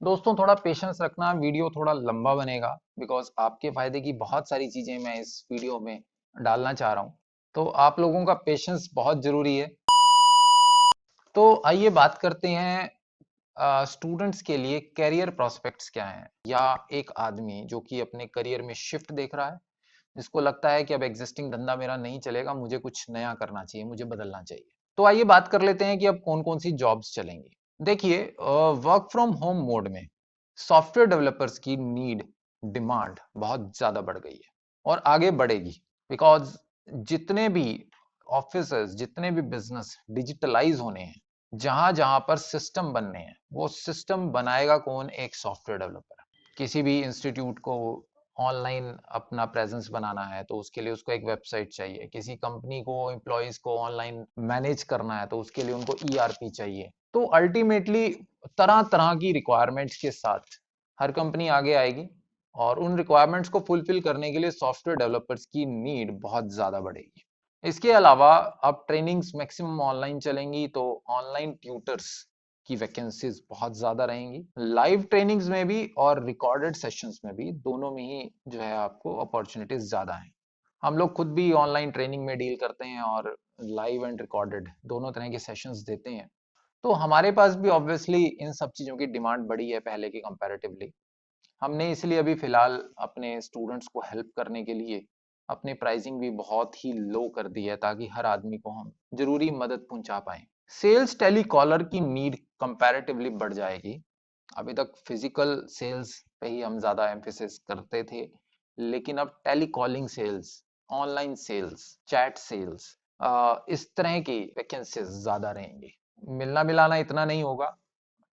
दोस्तों थोड़ा पेशेंस रखना, वीडियो थोड़ा लंबा बनेगा बिकॉज आपके फायदे की बहुत सारी चीजें मैं इस वीडियो में डालना चाह रहा हूँ। तो आप लोगों का पेशेंस बहुत जरूरी है। तो आइए बात करते हैं स्टूडेंट्स के लिए करियर प्रोस्पेक्ट्स क्या हैं, या एक आदमी जो कि अपने करियर में शिफ्ट देख रहा है, जिसको लगता है कि अब एग्जिस्टिंग धंधा मेरा नहीं चलेगा, मुझे कुछ नया करना चाहिए, मुझे बदलना चाहिए। तो आइए बात कर लेते हैं कि अब कौन कौन सी जॉब्स चलेंगी। देखिए, वर्क फ्रॉम होम मोड में सॉफ्टवेयर डेवलपर्स की नीड, डिमांड बहुत ज्यादा बढ़ गई है और आगे बढ़ेगी। बिकॉज जितने भी ऑफिस, जितने भी बिजनेस डिजिटलाइज होने हैं, जहां जहां पर सिस्टम बनने हैं, वो सिस्टम बनाएगा कौन? एक सॉफ्टवेयर डेवलपर। किसी भी इंस्टीट्यूट को ऑनलाइन अपना प्रेजेंस बनाना है तो उसके लिए उसको एक वेबसाइट चाहिए। किसी कंपनी को एम्प्लॉयज को ऑनलाइन मैनेज करना है तो उसके लिए उनको ईआरपी चाहिए। तो अल्टीमेटली तरह तरह की रिक्वायरमेंट्स के साथ हर कंपनी आगे आएगी और उन रिक्वायरमेंट्स को फुलफिल करने के लिए सॉफ्टवेयर डेवलपर्स की नीड बहुत ज्यादा बढ़ेगी। इसके अलावा अब ट्रेनिंग्स मैक्सिमम ऑनलाइन चलेंगी, तो ऑनलाइन ट्यूटर्स की वैकेंसीज बहुत ज्यादा रहेंगी। लाइव ट्रेनिंग्स में भी और रिकॉर्डेड सेशंस में भी, दोनों में ही जो है आपको अपॉर्चुनिटीज ज्यादा हैं। हम लोग खुद भी ऑनलाइन ट्रेनिंग में डील करते हैं और लाइव एंड रिकॉर्डेड दोनों तरह के सेशंस देते हैं। तो हमारे पास भी ऑब्वियसली इन सब चीजों की डिमांड बढ़ी है पहले के कंपैरेटिवली। हमने इसलिए अभी फिलहाल अपने स्टूडेंट्स को हेल्प करने के लिए अपनी प्राइसिंग भी बहुत ही लो कर दी है, ताकि हर आदमी को हम जरूरी मदद पहुंचा पाए। सेल्स टेलीकॉलर की नीड कंपैरेटिवली बढ़ जाएगी। अभी तक फिजिकल सेल्स पे ही हम ज्यादा एम्फेसिस करते थे, लेकिन अब telecalling sales, online sales, chat sales, इस तरह की वैकेंसीज ज्यादा रहेंगी। मिलना मिलाना इतना नहीं होगा।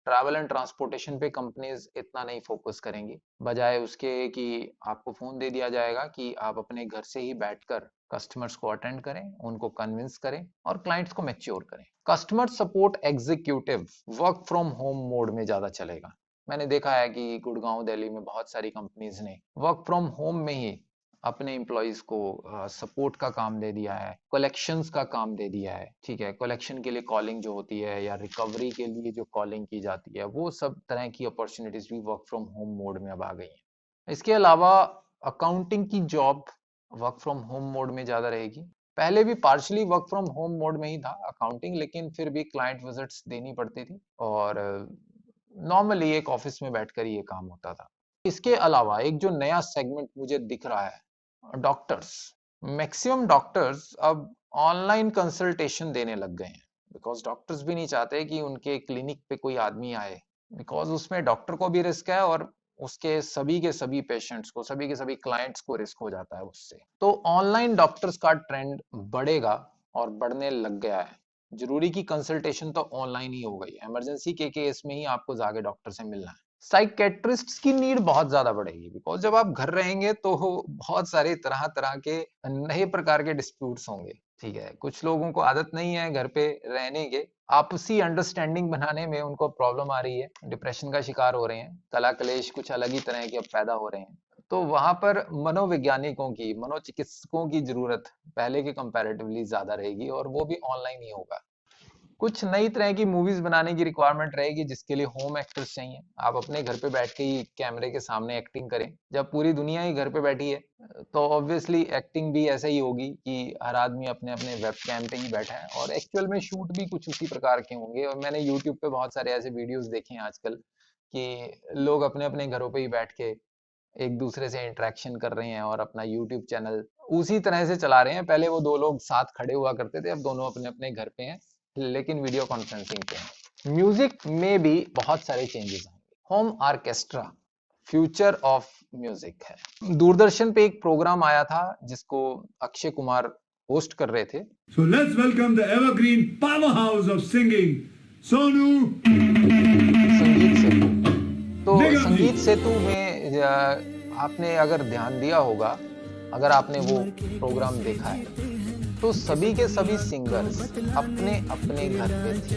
ट्रैवल एंड ट्रांसपोर्टेशन पे कंपनीज इतना नहीं फोकस करेंगी, बजाय उसके कि आपको फोन दे दिया जाएगा कि आप अपने घर से ही बैठकर कस्टमर्स को अटेंड करें, उनको कन्विंस करें और क्लाइंट्स को मैच्योर करें। Customer support executive work from home mode में ज्यादा चलेगा। मैंने देखा है कि गुड़गांव, दिल्ली में बहुत सारी कंपनीज ने वर्क फ्रॉम होम में ही अपने एम्प्लॉयज को सपोर्ट का काम दे दिया है, कलेक्शंस का काम दे दिया है। ठीक है, कलेक्शन के लिए कॉलिंग जो होती है या रिकवरी के लिए जो कॉलिंग की जाती है, वो सब तरह की अपॉर्चुनिटीज भी वर्क फ्रॉम होम मोड में अब आ गई हैं। इसके अलावा अकाउंटिंग की job work from home mode में ज्यादा रहेगी। पहले भी partially work from home mode में ही था अकाउंटिंग, लेकिन फिर भी क्लाइंट विजिट्स देनी पड़ती थी और नॉर्मली एक ऑफिस में बैठकर ये काम होता था। इसके अलावा एक जो नया सेगमेंट मुझे दिख रहा है, डॉक्टर्स। मैक्सिमम डॉक्टर्स अब ऑनलाइन कंसल्टेशन देने लग गए हैं, बिकॉज डॉक्टर्स भी नहीं चाहते कि उनके क्लिनिक पे कोई आदमी आए, बिकॉज उसमें डॉक्टर को भी रिस्क है और उसके सभी के सभी पेशेंट्स को, सभी के सभी क्लाइंट्स को रिस्क हो जाता है उससे। तो ऑनलाइन डॉक्टर्स का ट्रेंड बढ़ेगा और बढ़ने लग गया है। जरूरी की कंसल्टेशन तो ऑनलाइन ही हो गई, इमरजेंसी के केस में ही आपको जाके डॉक्टर से मिलना है। साइकेट्रिस्ट की नीड बहुत ज्यादा बढ़ेगी, बिकॉज जब आप घर रहेंगे तो बहुत सारे तरह तरह के नए प्रकार के डिस्प्यूट्स होंगे। ठीक है, कुछ लोगों को आदत नहीं है घर पे रहने के, आपसी अंडरस्टैंडिंग बनाने में उनको प्रॉब्लम आ रही है, डिप्रेशन का शिकार हो रहे हैं, कला कलेश कुछ अलग ही तरह के अब पैदा हो रहे हैं। तो वहां पर मनोवैज्ञानिकों की, मनोचिकित्सकों की जरूरत पहले के कंपैरेटिवली ज्यादा रहेगी और वो भी ऑनलाइन ही होगा। कुछ नई तरह की मूवीज बनाने की रिक्वायरमेंट रहेगी, जिसके लिए होम एक्टर्स चाहिए। आप अपने घर पे बैठ के ही कैमरे के सामने एक्टिंग करें। जब पूरी दुनिया ही घर पे बैठी है तो ऑब्वियसली एक्टिंग भी ऐसे ही होगी कि हर आदमी अपने अपने वेब कैम पे ही बैठा है, और एक्चुअल में शूट भी कुछ उसी प्रकार के होंगे। और मैंने यूट्यूब पे बहुत सारे ऐसे वीडियोस देखे हैं आजकल कि लोग अपने अपने घरों पे ही बैठ के एक दूसरे से इंटरेक्शन कर रहे हैं और अपना यूट्यूब चैनल उसी तरह से चला रहे हैं। पहले वो दो लोग साथ खड़े हुआ करते थे, अब दोनों अपने अपने घर पे हैं, लेकिन वीडियो कॉन्फ्रेंसिंग पे हैं। म्यूजिक में भी बहुत सारे चेंजेस आएंगे। Home orchestra future of music है। दूरदर्शन पे एक प्रोग्राम आया था जिसको अक्षय कुमार होस्ट कर रहे थे। So let's welcome the evergreen powerhouse of singing, Sonu संगीत सेतु। तो Nigam संगीत ji. सेतु में आपने अगर ध्यान दिया होगा, अगर आपने वो प्रोग्राम देखा है, तो सभी के सभी सिंगर्स अपने अपने घर पे थे।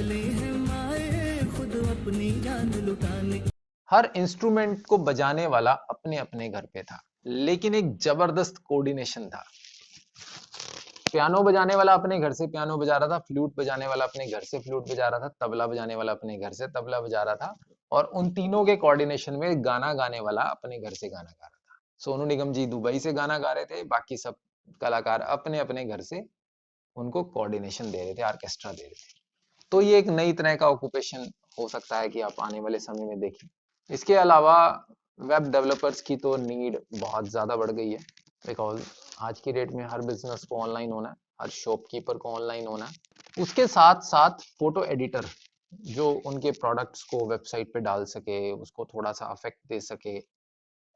हर इंस्ट्रूमेंट को बजाने वाला अपने अपने घर पे था, लेकिन एक जबरदस्त कोऑर्डिनेशन था। पियानो बजाने वाला अपने घर से पियानो बजा रहा था, फ्लूट बजाने वाला अपने घर से फ्लूट बजा रहा था, तबला बजाने वाला अपने घर से तबला बजा रहा था, और उन तीनों के कोऑर्डिनेशन में गाना गाने वाला अपने घर से गाना गा रहा था। सोनू निगम जी दुबई से गाना गा रहे थे, बाकी सब कलाकार अपने अपने घर से उनको कोऑर्डिनेशन दे रहे थे, ऑर्केस्ट्रा दे रहे थे। तो ये एक नई तरह का ऑक्यूपेशन हो सकता है कि आप आने वाले समय में देखें। इसके अलावा वेब डेवलपर्स की तो नीड बहुत ज़्यादा बढ़ गई है, बिकॉज आज की डेट में हर बिजनेस को ऑनलाइन होना है, हर शॉपकीपर को ऑनलाइन होना है। उसके साथ साथ फोटो एडिटर जो उनके प्रोडक्ट्स को वेबसाइट पे डाल सके, उसको थोड़ा सा अफेक्ट दे सके,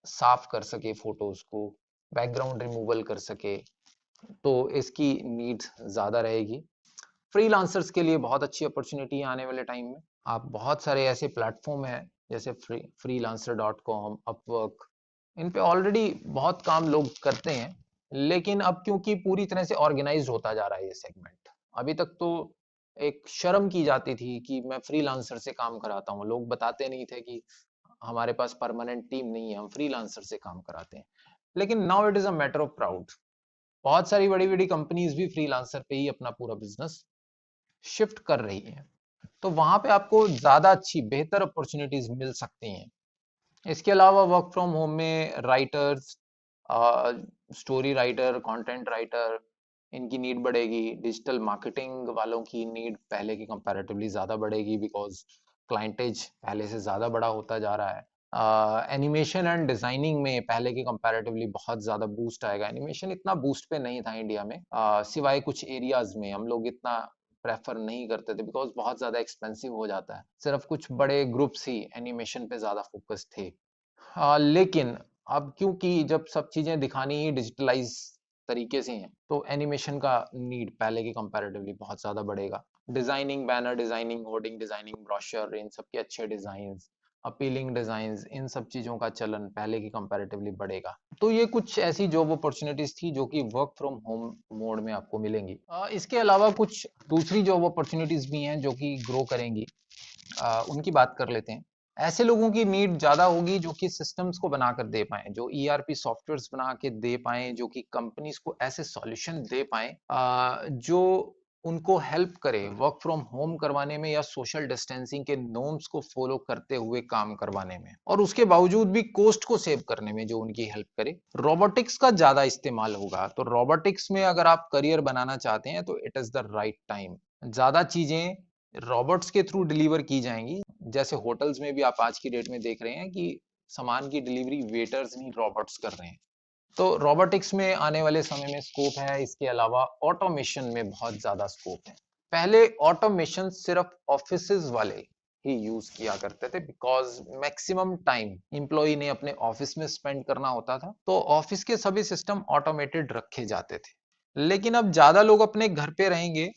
साफ कर सके फोटोज को, बैकग्राउंड रिमूवल कर सके, तो इसकी नीड ज़्यादा रहेगी। फ्रीलांसर्स के लिए बहुत अच्छी अपॉर्चुनिटी है आने वाले टाइम में। आप बहुत सारे ऐसे प्लेटफॉर्म हैं जैसे freelancer.com, अपवर्क, इन पे ऑलरेडी बहुत काम लोग करते हैं, लेकिन अब क्योंकि पूरी तरह से ऑर्गेनाइज होता जा रहा है ये सेगमेंट। अभी तक तो एक शर्म की जाती थी कि मैं फ्रीलांसर से काम कराता हूँ, लोग बताते नहीं थे कि हमारे पास परमानेंट टीम नहीं है, हम फ्रीलांसर से काम कराते हैं। लेकिन now it is a matter of proud, बहुत सारी बड़ी बड़ी कंपनीज भी फ्रीलांसर पे ही अपना पूरा बिजनेस शिफ्ट कर रही है, तो वहां पे आपको ज्यादा अच्छी बेहतर अपॉर्चुनिटीज मिल सकती हैं। इसके अलावा वर्क फ्रॉम होम में writers, story writer, content writer, इनकी नीड बढ़ेगी। डिजिटल मार्केटिंग वालों की नीड पहले की कंपैरेटिवली ज़्यादा बढ़ेगी, बिकॉज क्लाइंटेज पहले से ज़्यादा बड़ा होता जा रहा है। एनिमेशन एंड डिज़ाइनिंग में पहले के कंपैरेटिवली बहुत ज़्यादा बूस्ट आएगा। एनिमेशन इतना बूस्ट पे नहीं था इंडिया में, सिवाय कुछ एरियाज में हम लोग इतना प्रेफर नहीं करते थे, बिकॉज बहुत ज़्यादा एक्सपेंसिव हो जाता है। सिर्फ कुछ बड़े ग्रुप्स ही एनिमेशन पे ज़्यादा फोकस थे। हाँ, लेकिन अब क्योंकि जब सब चीजें दिखानी ही डिजिटलाइज तरीके से हैं, तो एनिमेशन का नीड पहले के कंपैरेटिवली बहुत ज्यादा बढ़ेगा। Designing, banner designing, hoarding designing, brochure, इन सब के अच्छे डिजाइन, अपीलिंग डिजाइन, इन सब चीजों का चलन पहले की कंपैरेटिवली बढ़ेगा। तो ये कुछ ऐसी जॉब अपॉर्चुनिटीज थी जो कि वर्क फ्रॉम होम मोड में आपको मिलेंगी। इसके अलावा कुछ दूसरी जॉब अपॉर्चुनिटीज भी हैं जो कि ग्रो करेंगी, उनकी बात कर लेते हैं। ऐसे लोगों की नीड ज्यादा होगी जो कि सिस्टम्स को बनाकर दे पाए, जो ईआरपी सॉफ्टवेयर्स बना के दे पाए, जो कि कंपनीज को ऐसे सॉल्यूशन दे पाए जो उनको हेल्प करे वर्क फ्रॉम होम करवाने में या सोशल डिस्टेंसिंग के नॉर्म्स को फॉलो करते हुए काम करवाने में, और उसके बावजूद भी कॉस्ट को सेव करने में जो उनकी हेल्प करे। रोबोटिक्स का ज्यादा इस्तेमाल होगा, तो रोबोटिक्स में अगर आप करियर बनाना चाहते हैं तो it is the right time. ज्यादा चीजें रोबोट्स के थ्रू डिलीवर की जाएंगी, जैसे होटल्स में भी आप आज की डेट में देख रहे हैं कि सामान की डिलीवरी वेटर्स नहीं रोबोट्स कर रहे हैं। तो रोबोटिक्स में आने वाले समय में स्कोप है। इसके अलावा ऑटोमेशन में बहुत ज्यादा स्कोप है। पहले ऑटोमेशन सिर्फ ऑफिसेज वाले ही यूज किया करते थे, बिकॉज मैक्सिमम टाइम एम्प्लॉय ने अपने ऑफिस में स्पेंड करना होता था, तो ऑफिस के सभी सिस्टम ऑटोमेटेड रखे जाते थे। लेकिन अब ज्यादा लोग अपने घर पे रहेंगे,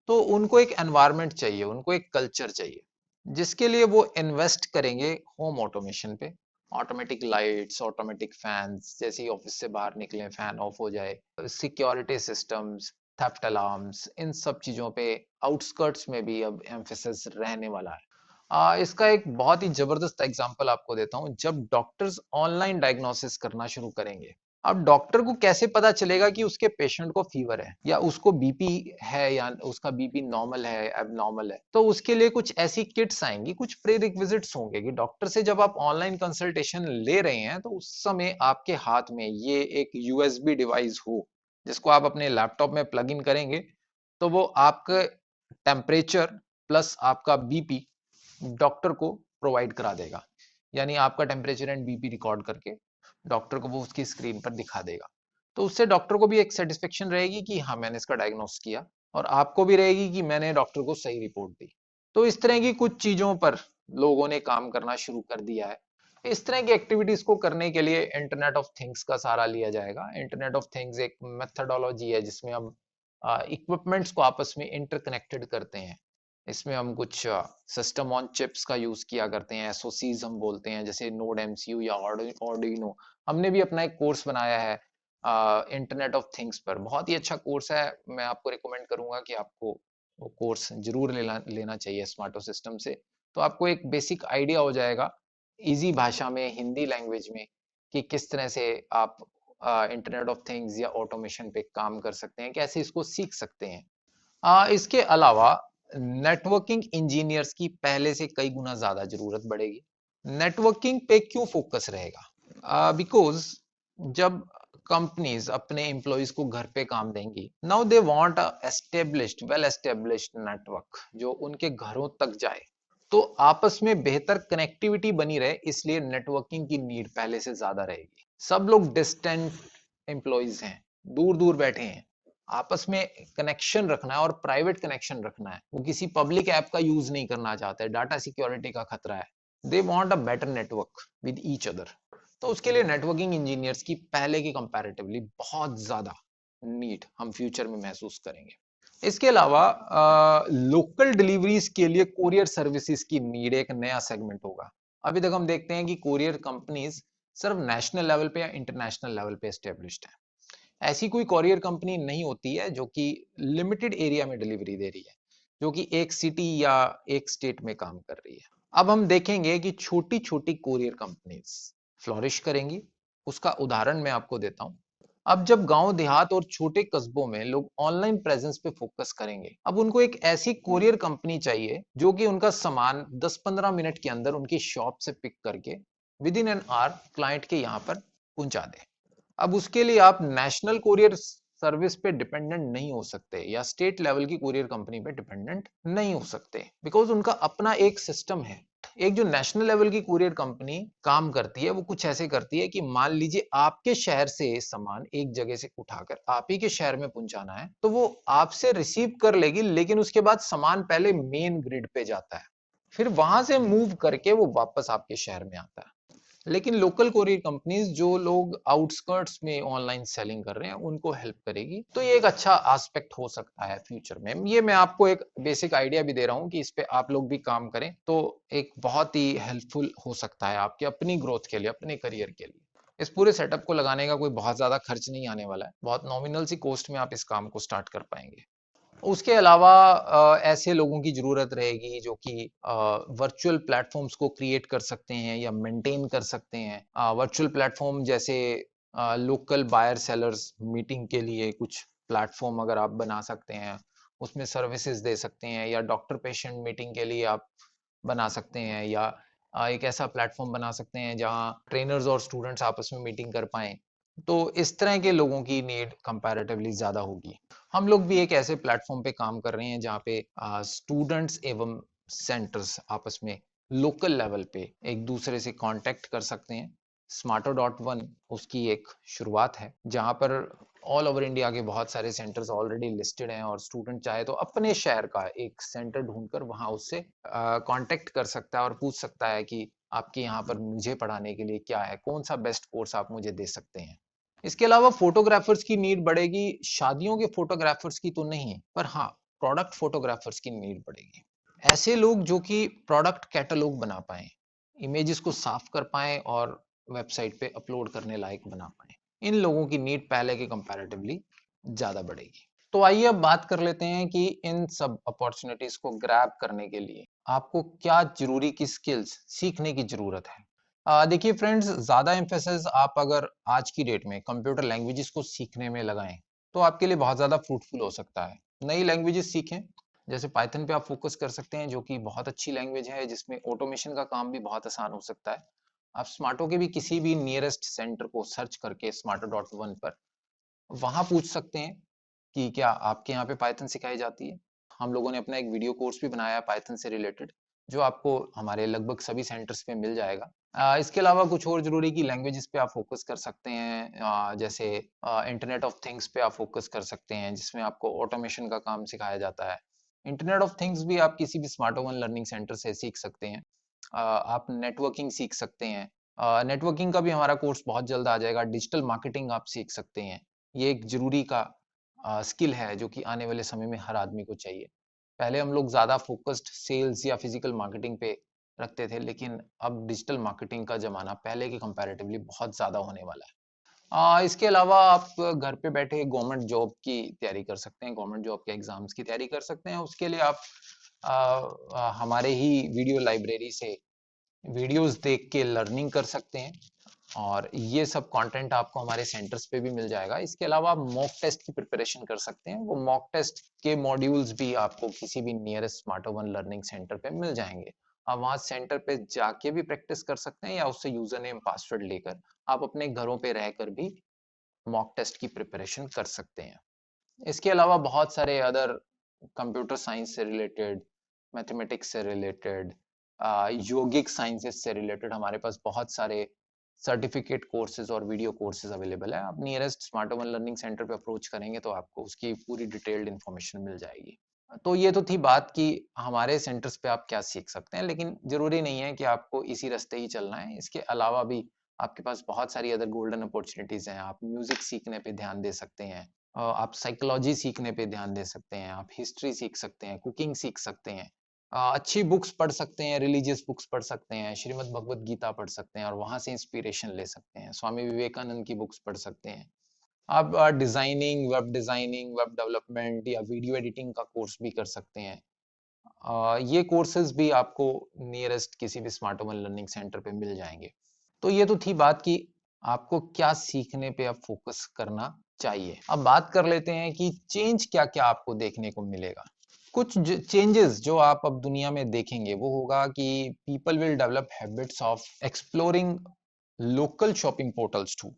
तो उनको एक एनवायरनमेंट चाहिए, उनको एक कल्चर चाहिए, जिसके लिए वो इन्वेस्ट करेंगे होम ऑटोमेशन पे। ऑटोमेटिक लाइट्स, ऑटोमेटिक फैंस, जैसे ही ऑफिस से बाहर निकले फैन ऑफ हो जाए, सिक्योरिटी सिस्टम्स, थेफ्ट अलार्म्स, इन सब चीजों पे आउटस्कर्ट्स में भी अब एम्फेसिस रहने वाला है। इसका एक बहुत ही जबरदस्त एग्जांपल आपको देता हूँ। जब डॉक्टर्स ऑनलाइन डायग्नोसिस करना शुरू करेंगे, अब डॉक्टर को कैसे पता चलेगा कि उसके पेशेंट को फीवर है या उसको बीपी है या उसका बीपी नॉर्मल है, एबनॉर्मल है? तो उसके लिए कुछ ऐसी किट्स आएंगी, कुछ प्री रिक्विजिट्स होंगे कि डॉक्टर से जब आप ऑनलाइन कंसल्टेशन ले रहे हैं तो उस समय आपके हाथ में ये एक यूएसबी डिवाइस हो, जिसको आप अपने लैपटॉप में प्लग इन करेंगे, तो वो आपका टेम्परेचर प्लस आपका बीपी डॉक्टर को प्रोवाइड करा देगा। यानी आपका टेम्परेचर एंड बीपी रिकॉर्ड करके डॉक्टर को वो उसकी स्क्रीन पर दिखा देगा। तो उससे डॉक्टर को भी एक सेटिस्फेक्शन रहेगी कि हाँ, मैंने इसका डायग्नोस किया, और आपको भी रहेगी कि मैंने डॉक्टर को सही रिपोर्ट दी। तो इस तरह की कुछ चीजों पर लोगों ने काम करना शुरू कर दिया है। इस तरह की एक्टिविटीज को करने के लिए इंटरनेट ऑफ थिंग्स का सहारा लिया जाएगा। इंटरनेट ऑफ थिंग्स एक मेथडोलॉजी है जिसमें हम इक्विपमेंट्स को आपस में इंटरकनेक्टेड करते हैं। इसमें हम कुछ सिस्टम ऑन चिप्स का यूज किया करते हैं, एसओसीज हम बोलते हैं, जैसे नोड एमसीयू या ऑर्डिनो। हमने भी अपना एक कोर्स बनाया है इंटरनेट ऑफ थिंग्स पर, बहुत ही अच्छा कोर्स है। मैं आपको रिकमेंड करूंगा कि आपको वो कोर्स जरूर लेना चाहिए स्मार्टो सिस्टम से। तो आपको एक बेसिक आइडिया हो जाएगा इजी भाषा में, हिंदी लैंग्वेज में, कि किस तरह से आप इंटरनेट ऑफ थिंग्स या ऑटोमेशन पे काम कर सकते हैं, कैसे इसको सीख सकते हैं। इसके अलावा नेटवर्किंग इंजीनियर्स की पहले से कई गुना ज्यादा जरूरत बढ़ेगी। नेटवर्किंग पे क्यों फोकस रहेगा? बिकॉज जब कंपनीज अपने एम्प्लॉयज को घर पे काम देंगी, now they want a established well established network जो उनके घरों तक जाए, तो आपस में बेहतर कनेक्टिविटी बनी रहे, इसलिए नेटवर्किंग की नीड पहले से ज्यादा रहेगी। सब लोग डिस्टेंट एम्प्लॉयज हैं, दूर दूर बैठे हैं, आपस में कनेक्शन रखना है और प्राइवेट कनेक्शन रखना है। वो किसी पब्लिक ऐप का यूज नहीं करना चाहते, डाटा सिक्योरिटी का खतरा है। They want a better network with each other. तो उसके लिए नेटवर्किंग इंजीनियर्स की पहले के कंपैरेटिवली बहुत ज्यादा नीड हम फ्यूचर में महसूस करेंगे। इसके अलावा लोकल डिलीवरीज के लिए कोरियर सर्विसेज की नीड एक नया सेगमेंट होगा। अभी तक हम देखते हैं कि कोरियर कंपनीज सिर्फ नेशनल लेवल पे या इंटरनेशनल लेवल पे एस्टेब्लिश्ड है। ऐसी कोई कोरियर कंपनी नहीं होती है जो कि लिमिटेड एरिया में डिलीवरी दे रही है, जो कि एक सिटी या एक स्टेट में काम कर रही है। अब हम देखेंगे कि छोटी छोटी कोरियर कंपनीज फ्लोरिश करेंगी। उसका उदाहरण मैं आपको देता हूं। अब जब गांव देहात और छोटे कस्बों में लोग ऑनलाइन प्रेजेंस पे फोकस करेंगे, अब उनको एक ऐसी कोरियर कंपनी चाहिए जो कि उनका सामान 10-15 मिनट के अंदर उनकी शॉप से पिक करके with in an hour client के यहाँ पर पहुंचा दे। अब उसके लिए आप नेशनल कोरियर सर्विस पे डिपेंडेंट नहीं हो सकते या स्टेट लेवल की कोरियर कंपनी पे डिपेंडेंट नहीं हो सकते, बिकॉज उनका अपना एक सिस्टम है। एक जो नेशनल लेवल की कुरियर कंपनी काम करती है वो कुछ ऐसे करती है कि मान लीजिए आपके शहर से सामान एक जगह से उठाकर आप ही के शहर में पहुंचाना है, तो वो आपसे रिसीव कर लेगी, लेकिन उसके बाद सामान पहले मेन ग्रिड पे जाता है, फिर वहां से मूव करके वो वापस आपके शहर में आता है। लेकिन लोकल कोरियर कंपनीज जो लोग आउटस्कर्ट्स में ऑनलाइन सेलिंग कर रहे हैं उनको हेल्प करेगी। तो ये एक अच्छा एस्पेक्ट हो सकता है फ्यूचर में। ये मैं आपको एक बेसिक आइडिया भी दे रहा हूँ कि इस पे आप लोग भी काम करें तो एक बहुत ही हेल्पफुल हो सकता है आपके अपनी ग्रोथ के लिए, अपने करियर के लिए। इस पूरे सेटअप को लगाने का कोई बहुत ज्यादा खर्च नहीं आने वाला है, बहुत नॉमिनल सी कॉस्ट में आप इस काम को स्टार्ट कर पाएंगे। उसके अलावा ऐसे लोगों की जरूरत रहेगी जो कि वर्चुअल प्लेटफॉर्म्स को क्रिएट कर सकते हैं या मेंटेन कर सकते हैं। वर्चुअल प्लेटफॉर्म जैसे लोकल बायर सेलर्स मीटिंग के लिए कुछ प्लेटफॉर्म अगर आप बना सकते हैं, उसमें सर्विसेज दे सकते हैं, या डॉक्टर पेशेंट मीटिंग के लिए आप बना सकते हैं, या एक ऐसा प्लेटफॉर्म बना सकते हैं जहां ट्रेनर्स और स्टूडेंट्स आपस में मीटिंग कर पाएं। तो इस तरह के लोगों की नीड कंपैरेटिवली ज्यादा होगी। हम लोग भी एक ऐसे प्लेटफॉर्म पे काम कर रहे हैं जहाँ पे स्टूडेंट्स एवं सेंटर्स आपस में लोकल लेवल पे एक दूसरे से कांटेक्ट कर सकते हैं। Smarto.1 उसकी एक शुरुआत है जहाँ पर ऑल ओवर इंडिया के बहुत सारे सेंटर्स ऑलरेडी लिस्टेड हैं, और स्टूडेंट चाहे तो अपने शहर का एक सेंटर ढूंढकर वहां उससे कांटेक्ट कर सकता है और पूछ सकता है कि आपके यहाँ पर मुझे पढ़ाने के लिए क्या है, कौन सा बेस्ट कोर्स आप मुझे दे सकते हैं। इसके अलावा फोटोग्राफर्स की नीड बढ़ेगी। शादियों के फोटोग्राफर्स की तो नहीं, पर हाँ प्रोडक्ट फोटोग्राफर्स की नीड बढ़ेगी। ऐसे लोग जो कि प्रोडक्ट कैटलॉग बना पाए, इमेजेस को साफ कर पाए और वेबसाइट पे अपलोड करने लायक बना पाए, इन लोगों की नीड पहले के कंपैरेटिवली ज्यादा बढ़ेगी। तो आइए अब बात कर लेते हैं कि इन सब अपॉर्चुनिटीज को ग्रैब करने के लिए आपको क्या जरूरी की स्किल्स सीखने की जरूरत है। देखिए फ्रेंड्स, ज्यादा एम्फेसिस आप अगर आज की डेट में कंप्यूटर लैंग्वेजेस को सीखने में लगाएं तो आपके लिए बहुत ज्यादा फ्रूटफुल हो सकता है। नई लैंग्वेजेस सीखें, जैसे पाइथन पे आप फोकस कर सकते हैं जो कि बहुत अच्छी लैंग्वेज है जिसमें ऑटोमेशन का काम भी बहुत आसान हो सकता है। आप स्मार्टो के भी किसी भी नियरेस्ट सेंटर को सर्च करके Smarto.1 पर वहां पूछ सकते हैं कि क्या आपके यहाँ पे पाइथन सिखाई जाती है। हम लोगों ने अपना एक वीडियो कोर्स भी बनाया है पाइथन से रिलेटेड, जो आपको हमारे लगभग सभी सेंटर्स पे मिल जाएगा। इसके अलावा कुछ और जरूरी की लैंग्वेजेस पे आप फोकस कर सकते हैं, जैसे इंटरनेट ऑफ थिंग्स पे आप फोकस कर सकते हैं जिसमें आपको ऑटोमेशन का काम सिखाया जाता है। इंटरनेट ऑफ थिंग्स भी आप किसी भी स्मार्टो वन लर्निंग सेंटर से सीख सकते हैं। आप नेटवर्किंग सीख सकते हैं, नेटवर्किंग का भी हमारा कोर्स बहुत जल्द आ जाएगा। डिजिटल मार्केटिंग आप सीख सकते हैं, ये एक जरूरी का स्किल है जो कि आने वाले समय में हर आदमी को चाहिए। पहले हम लोग ज्यादा फोकस्ड सेल्स या फिजिकल मार्केटिंग पे रखते थे, लेकिन अब डिजिटल मार्केटिंग का जमाना पहले के कंपैरेटिवली बहुत ज्यादा होने वाला है। इसके अलावा आप घर पे बैठे गवर्नमेंट जॉब की तैयारी कर सकते हैं, गवर्नमेंट जॉब के एग्जाम्स की तैयारी कर सकते हैं। उसके लिए आप हमारे ही वीडियो लाइब्रेरी से वीडियोस देख के लर्निंग कर सकते हैं। और ये सब कंटेंट आपको हमारे सेंटर्स पे भी मिल जाएगा। इसके अलावा आप मॉक टेस्ट की प्रिपरेशन कर सकते हैं। वो मॉक टेस्ट के मॉड्यूल्स भी आपको किसी भी नियरेस्ट स्मार्टो वन लर्निंग सेंटर पे मिल जाएंगे। आप वहाँ सेंटर पे जाके भी प्रैक्टिस कर सकते हैं या उससे यूजर नेम पासवर्ड लेकर आप अपने घरों पे रहकर भी मॉक टेस्ट की प्रिपरेशन कर सकते हैं। इसके अलावा बहुत सारे अदर कंप्यूटर साइंस से रिलेटेड, मैथमेटिक्स से रिलेटेड, योगिक साइंसेस से रिलेटेड हमारे पास बहुत सारे सर्टिफिकेट कोर्सेज और वीडियो कोर्सेज अवेलेबल है। आप nearest smart one learning centre पे अप्रोच करेंगे तो आपको उसकी पूरी डिटेल्ड इन्फॉर्मेशन मिल जाएगी। तो ये तो थी बात कि हमारे सेंटर्स पे आप क्या सीख सकते हैं, लेकिन जरूरी नहीं है कि आपको इसी रास्ते ही चलना है। इसके अलावा भी आपके पास बहुत सारी अदर गोल्डन अपॉर्चुनिटीज हैं। आप म्यूजिक सीखने पे ध्यान दे सकते हैं, आप साइकोलॉजी सीखने पे ध्यान दे सकते हैं, आप हिस्ट्री सीख सकते हैं, कुकिंग सीख सकते हैं, अच्छी बुक्स पढ़ सकते हैं, रिलीजियस बुक्स पढ़ सकते हैं, श्रीमद् भगवत गीता पढ़ सकते हैं और वहां से इंस्पिरेशन ले सकते हैं, स्वामी विवेकानंद की बुक्स पढ़ सकते हैं। आप डिजाइनिंग, वेब डेवलपमेंट या वीडियो एडिटिंग का कोर्स भी कर सकते हैं। ये कोर्सेज भी आपको नियरेस्ट किसी भी स्मार्ट वन लर्निंग सेंटर पे मिल जाएंगे। तो ये तो थी बात कि आपको क्या सीखने पे अब फोकस करना चाहिए। अब बात कर लेते हैं कि चेंज क्या क्या आपको देखने को मिलेगा। कुछ चेंजेस जो आप अब दुनिया में देखेंगे वो होगा कि people will develop habits of exploring local shopping portals too.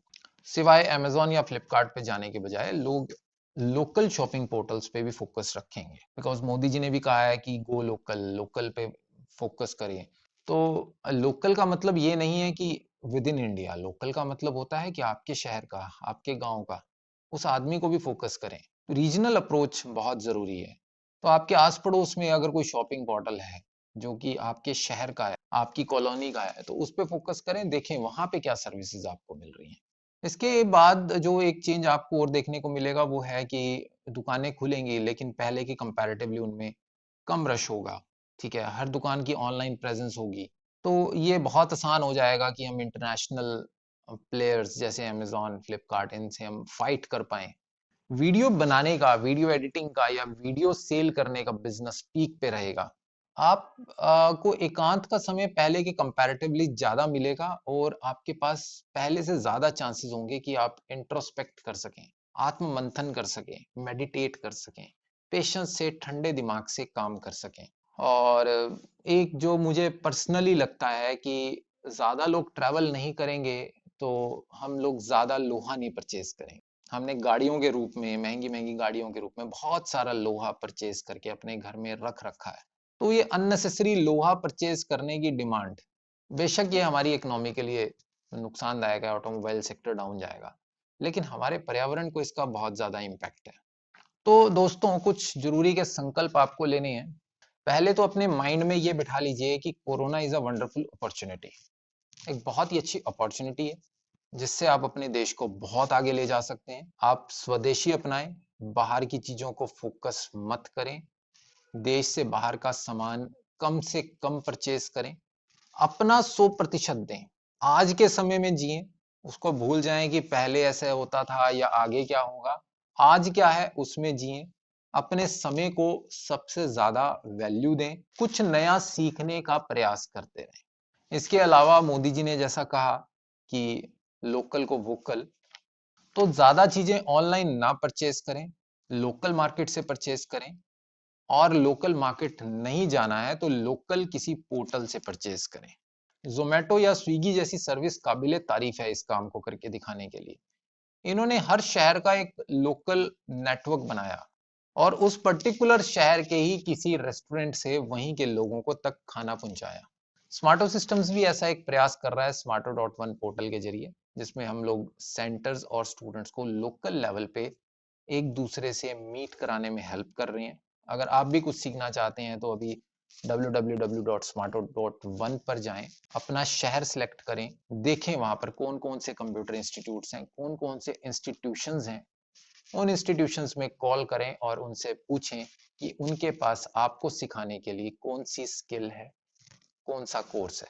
सिवाय अमेजोन या फ्लिपकार्ट पे जाने के बजाय लोग लोकल शॉपिंग पोर्टल्स पे भी फोकस रखेंगे, बिकॉज मोदी जी ने भी कहा है कि गो लोकल, लोकल पे फोकस करिए। तो लोकल का मतलब ये नहीं है कि विद इन इंडिया, लोकल का मतलब होता है कि आपके शहर का, आपके गांव का, उस आदमी को भी फोकस करें। रीजनल अप्रोच बहुत जरूरी है। तो आपके आस पड़ोस में अगर कोई शॉपिंग पोर्टल है जो कि आपके शहर का है, आपकी कॉलोनी का है, तो उस पे फोकस करें, देखें वहां पे क्या सर्विसेज आपको मिल रही हैं। इसके बाद जो एक चेंज आपको और देखने को मिलेगा वो है कि दुकानें खुलेंगी लेकिन पहले की कंपैरेटिवली उनमें कम रश होगा। ठीक है, हर दुकान की ऑनलाइन प्रेजेंस होगी। तो ये बहुत आसान हो जाएगा कि हम इंटरनेशनल प्लेयर्स जैसे अमेजोन, फ्लिपकार्ट, इनसे हम फाइट कर पाए। वीडियो बनाने का, वीडियो एडिटिंग का या वीडियो सेल करने का बिजनेस पीक पे रहेगा। आप को एकांत का समय पहले के कंपैरेटिवली ज्यादा मिलेगा और आपके पास पहले से ज्यादा चांसेस होंगे कि आप इंट्रोस्पेक्ट कर सकें, आत्म मंथन कर सकें, मेडिटेट कर सकें, पेशेंस से, ठंडे दिमाग से काम कर सकें। और एक जो मुझे पर्सनली लगता है कि ज्यादा लोग ट्रैवल नहीं करेंगे तो हम लोग ज्यादा लोहा नहीं परचेज करेंगे। हमने गाड़ियों के रूप में, महंगी महंगी गाड़ियों के रूप में बहुत सारा लोहा परचेज करके अपने घर में रख रखा है। तो ये अननेसेसरी लोहा परचेज करने की डिमांड, बेशक ये हमारी इकोनॉमी के लिए नुकसानदायक है, ऑटोमोबाइल सेक्टर डाउन जाएगा, लेकिन हमारे पर्यावरण को इसका बहुत ज्यादा इम्पैक्ट है। तो दोस्तों, कुछ जरूरी के संकल्प आपको लेने हैं। पहले तो अपने माइंड में ये बिठा लीजिए कि corona is a wonderful opportunity. एक बहुत ही अच्छी अपॉर्चुनिटी है जिससे आप अपने देश को बहुत आगे ले जा सकते हैं। आप स्वदेशी अपनाएं, बाहर की चीजों को फोकस मत करें, देश से बाहर का सामान कम से कम परचेज करें, अपना 100% दें, आज के समय में जिए, उसको भूल जाएं कि पहले ऐसे होता था या आगे क्या होगा। आज क्या है उसमें जिए, अपने समय को सबसे ज्यादा वैल्यू दें, कुछ नया सीखने का प्रयास करते रहें। इसके अलावा मोदी जी ने जैसा कहा कि लोकल को वोकल, तो ज्यादा चीजें ऑनलाइन ना परचेज करें, लोकल मार्केट से परचेज करें। और लोकल मार्केट नहीं जाना है तो लोकल किसी पोर्टल से परचेज करें। जोमेटो या स्विगी जैसी सर्विस काबिले तारीफ है इस काम को करके दिखाने के लिए। इन्होंने हर शहर का एक लोकल नेटवर्क बनाया और उस पर्टिकुलर शहर के ही किसी रेस्टोरेंट से वहीं के लोगों को तक खाना पहुंचाया। स्मार्टो सिस्टम्स भी ऐसा एक प्रयास कर रहा है smarto.1 पोर्टल के जरिए, जिसमें हम लोग सेंटर्स और स्टूडेंट्स को लोकल लेवल पे एक दूसरे से मीट कराने में हेल्प कर रही हैं। अगर आप भी कुछ सीखना चाहते हैं तो अभी www.smarto.1 पर जाएं, अपना शहर सिलेक्ट करें, देखें वहां पर कौन कौन से कंप्यूटर इंस्टीट्यूट्स हैं, कौन कौन से इंस्टीट्यूशंस हैं। उन इंस्टीट्यूशंस में कॉल करें और उनसे पूछें कि उनके पास आपको सिखाने के लिए कौन सी स्किल है, कौन सा कोर्स है।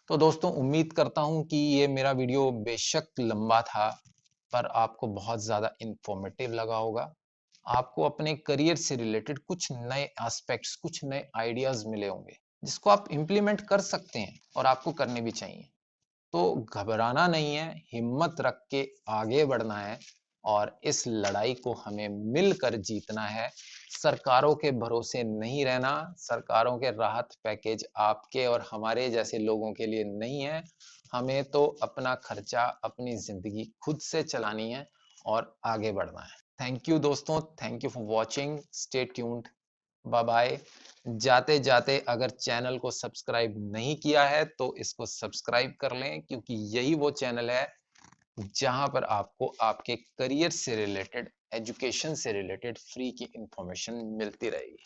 तो दोस्तों, उम्मीद करता हूं कि ये मेरा वीडियो बेशक लंबा था पर आपको बहुत ज्यादा इंफॉर्मेटिव लगा होगा। आपको अपने करियर से रिलेटेड कुछ नए एस्पेक्ट्स, कुछ नए आइडियाज मिले होंगे जिसको आप इंप्लीमेंट कर सकते हैं और आपको करने भी चाहिए। तो घबराना नहीं है, हिम्मत रख के आगे बढ़ना है और इस लड़ाई को हमें मिलकर जीतना है। सरकारों के भरोसे नहीं रहना, सरकारों के राहत पैकेज आपके और हमारे जैसे लोगों के लिए नहीं है। हमें तो अपना खर्चा, अपनी जिंदगी खुद से चलानी है और आगे बढ़ना है। थैंक यू दोस्तों, thank you for watching, stay tuned, bye bye. जाते जाते अगर चैनल को सब्सक्राइब नहीं किया है तो इसको सब्सक्राइब कर लें, क्योंकि यही वो चैनल है जहां पर आपको आपके करियर से रिलेटेड, एजुकेशन से रिलेटेड फ्री की इंफॉर्मेशन मिलती रहेगी।